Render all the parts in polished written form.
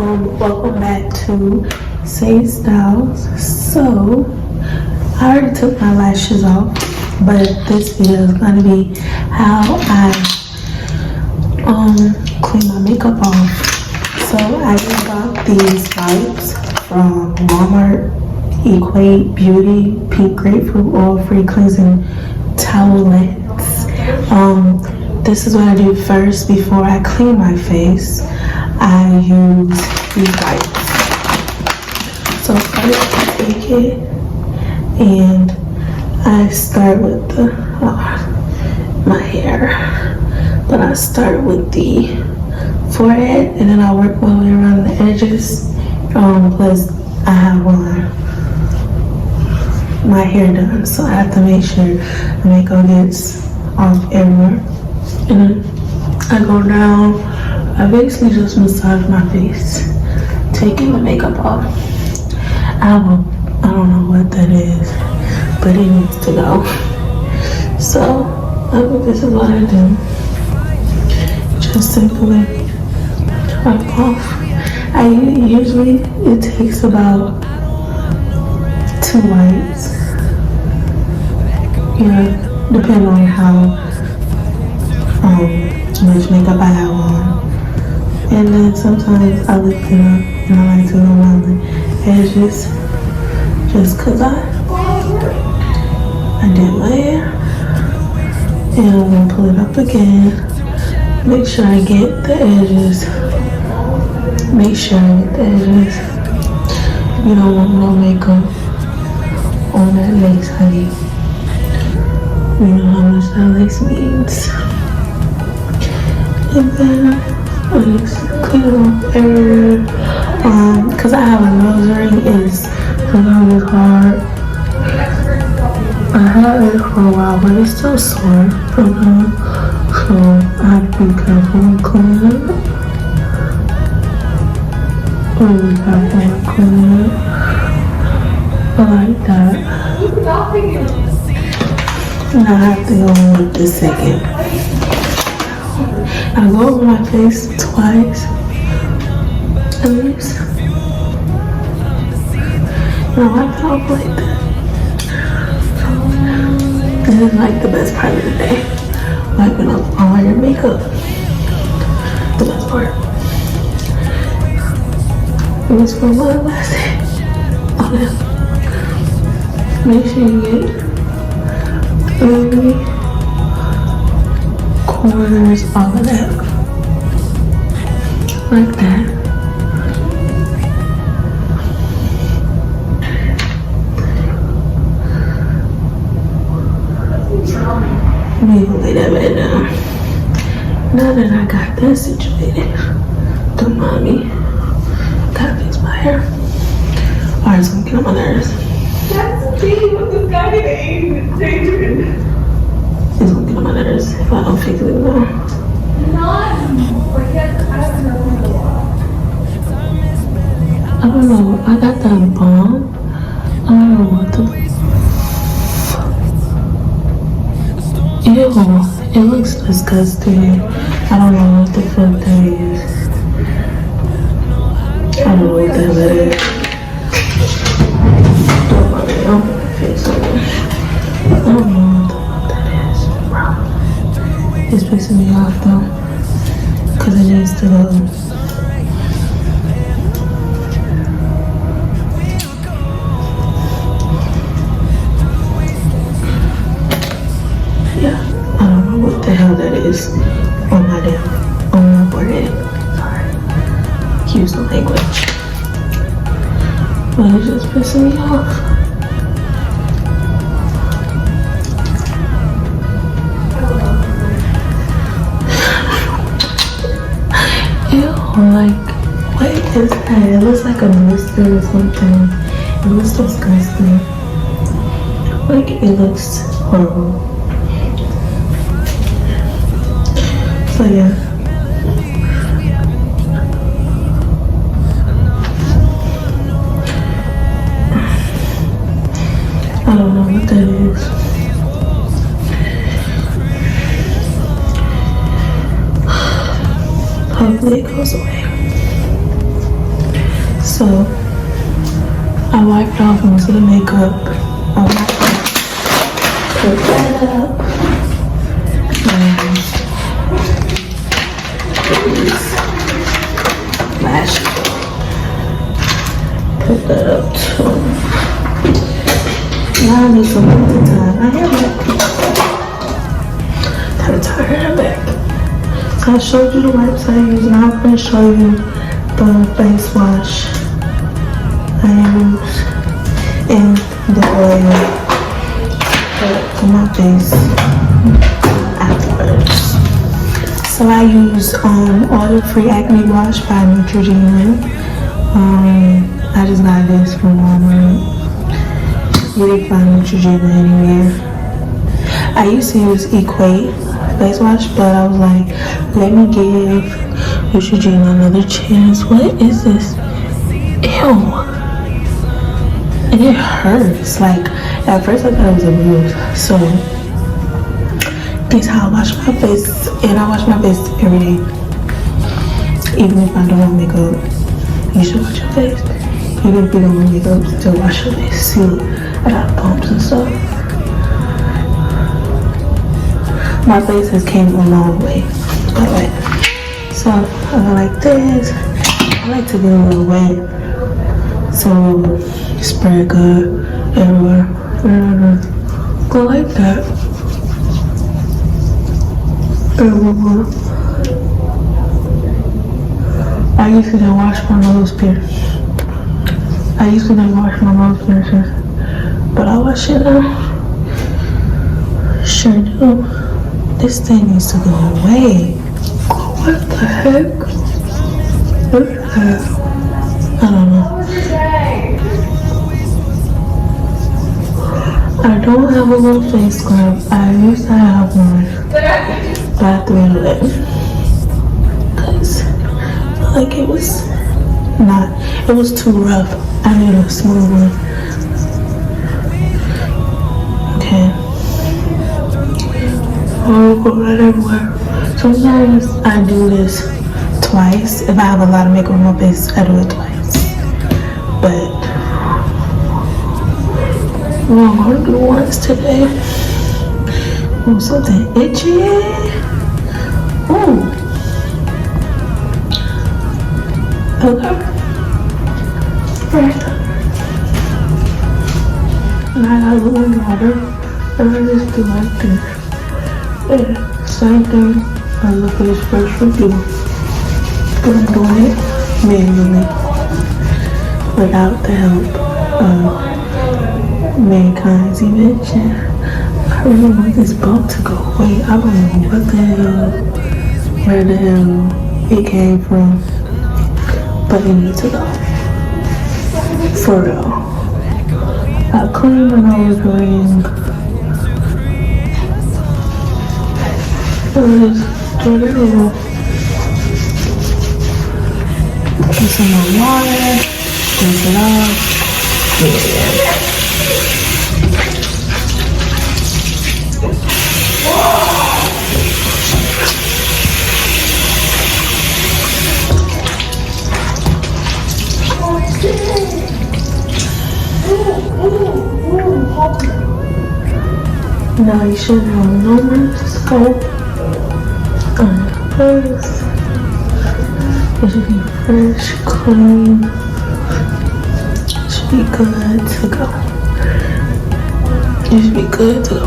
Welcome back to Say Styles. So, I already took my lashes off, but this video is gonna be how I clean my makeup off. So I just got these wipes from Walmart, Equate Beauty Pink Grapefruit Oil Free Cleansing Towelettes. This is what I do first before I clean my face. I use these wipes. So first I take it and I start with the my hair, but I start with the forehead and then I work my way around the edges. Plus I have my hair done, so I have to make sure the makeup gets off everywhere. And then I go down. I basically just massage my face, taking the makeup off. I don't know what that is, but it needs to go. So this is what I do. Just simply wipe off. It takes about 2 wipes. Yeah, depending on how much makeup I have on. And then sometimes I lift it up and I like to go around the edges just cause I did my hair. And I'm gonna pull it up again. Make sure I get the edges. You don't want no makeup on that lace, honey. You know how much that lace means. And then I just clean it off everywhere. Cause I have a nose ring, it's sometimes hard. I had it for a while, but it's still sore sometimes. So I have to be careful when cleaning it. Really careful when cleaning it. Like that. And I have to go in with the second. I go over my face twice, at least. And I wipe it off like that. This is like the best part of the day. Wiping off all your makeup. The best part. And this for my last day. Oh yeah. Make sure you get 3 corners all of that, like that. Let me lay that bed down. Now that I got that situated, don't mind me. Gotta fix my hair. Alright, so I'm getting on my nerves. That's the thing with this guy named Adrian. It's gonna get on my nerves if I don't fix it now. I don't know. I got that bomb. I don't know what the. Ew, it looks disgusting. I don't know what the fuck that is. I don't know what the hell that is. Don't mind me. I'm gonna fix it. I don't know what the. It's pissing me off though, because it needs to go. Yeah, I don't know what the hell that is on my forehead. Sorry, excuse the language. But it's just pissing me off. Like, what is that? It looks like a blister or something. It looks disgusting. Like, it looks horrible. So yeah. I don't know what that is. Hopefully it goes away. of the makeup on my face. Put that up. And lash. Put that up too. Now I need some more to tie my hair back. How to tie her hair back. I showed you the wipes I use. Now I'm going to show you the face wash I use and the oil for my face afterwards. So I use oil-free acne wash by Neutrogena. I just got this from Walmart. You can find Neutrogena anywhere. I used to use Equate face wash, but I was like, let me give Neutrogena another chance. What is this? Ew. And it hurts. Like, at first I thought it was a bruise. So, this is how I wash my face. And I wash my face every day. Even if I don't want makeup, you should wash your face. Even if you don't want makeup, still wash your face. See, look, I got bumps and stuff. My face has came a long way. Alright. So, I go like this. I like to get a little wet. So, spray it good everywhere. Go like that. Everywhere. I used to wash my nose piercings. But I wash it now. Sure do. This thing needs to go away. What the heck? What is that? I don't know. I don't have a little face scrub. I used to have one, but I threw it away. Cause like it was too rough. I need a smooth one. Okay. Oh, go right everywhere. Sometimes I do this twice. If I have a lot of makeup on my face, I do it twice. But I'm gonna do once today. Oh, something itchy. Ooh. Okay. Right. Now I got warm water. And I just do like this. Yeah, same thing as the face brush would do. But I'm doing it manually without the help of mankind's invention. I really want this bump to go away. I don't know what the hell, where the hell it came from, but it needs to go. For real. I clean my nose ring. Just do it over. Put some more water. Rinse it off. Yeah. Now you should have no more soap on your face. It should be fresh, clean. It should be good to go. It should be good to go.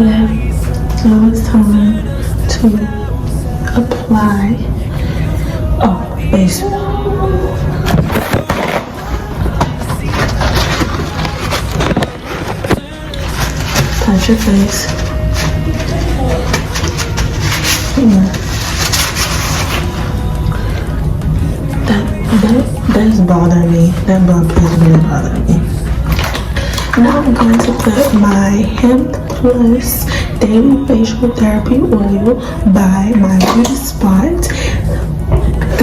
Okay, so it's time to apply base. Touch your face. Yeah. That's bothering me. That bump is really bothering me. Now I'm going to put my Hemp Plus Daily Facial Therapy Oil by My Beauty Spot.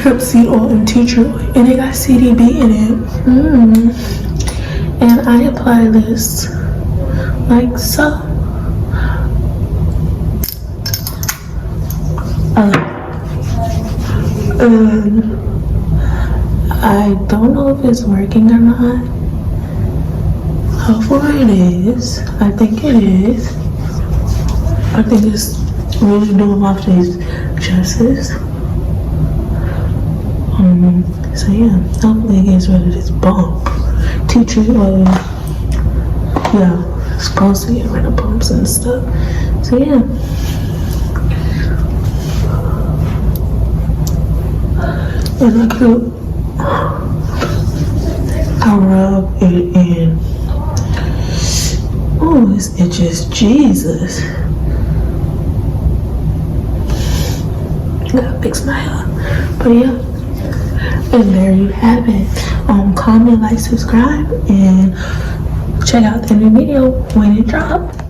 Hemp seed oil and tea tree oil, and it got CBD in it. And I apply this like so. I don't know if it's working or not. Hopefully it is. I think it is. I think it's really doing my face justice. So yeah, hopefully it gets rid of this bump. Teacher, yeah, it's supposed to get rid of bumps and stuff. So yeah. And I rub it in. Oh, this itches, Jesus. Gotta fix my hair. But yeah. And there you have it. Comment, like, subscribe, and check out the new video when it drops.